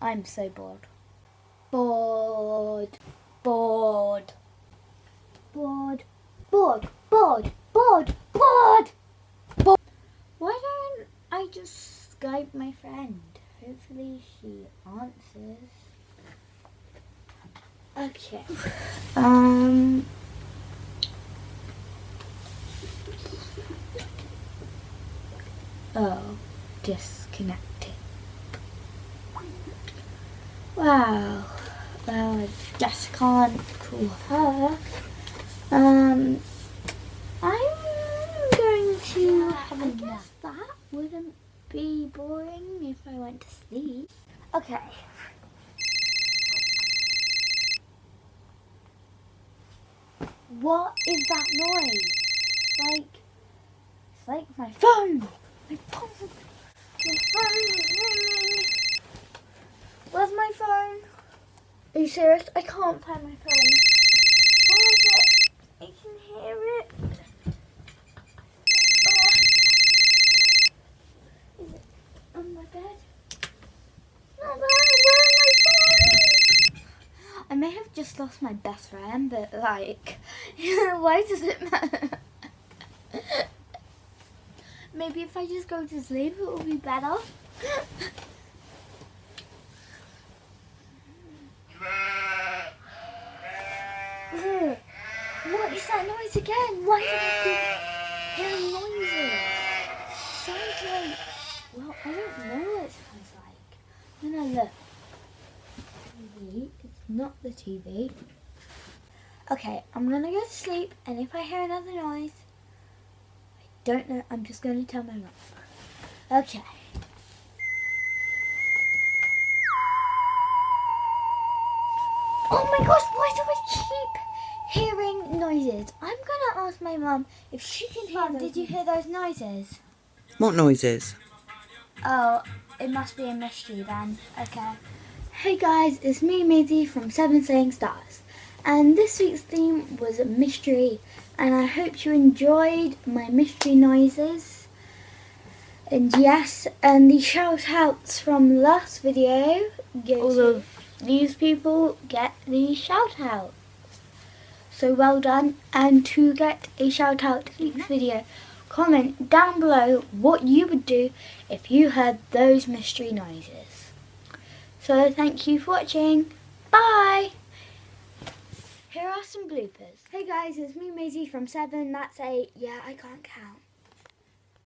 I'm so bored. Bored. Bored. Bored. Bored. Bored. Bored. Bored. Bored. Why don't I just Skype my friend? Hopefully she answers. Okay. Oh, disconnected. Wow. Well, I just can't call her. I'm going to have a guess that wouldn't be boring if I went to sleep. Okay. What is that noise? It's like my phone. My phone. My phone is ringing. Where's my phone? Are you serious? I can't find my phone. Where is it? I can hear it. Is it on my bed? Not there. Where's my phone? I may have just lost my best friend, but like, why does it matter? Maybe if I just go to sleep, it will be better. What is that noise again? Why do I keep hearing noises? Sounds like, well, I don't know what it sounds like. When I look, TV, it's not the TV. Okay, I'm gonna go to sleep, and if I hear another noise, I don't know, I'm just gonna tell my mum. Okay. Oh my gosh, why do I keep hearing noises? I'm gonna ask my mum if she can hear them. Did you hear those noises? What noises? Oh, it must be a mystery then. Okay. Hey guys, it's me, Maisie from 7 Saying Stars. And this week's theme was a mystery. And I hope you enjoyed my mystery noises. And yes, and the shout outs from the last video all of these people get the shout out. So well done. And to get a shout out to each video, comment down below what you would do if you heard those mystery noises. So thank you for watching. Bye. Here are some bloopers. Hey guys, it's me, Maisie from 7. That's 8. Yeah, I can't count.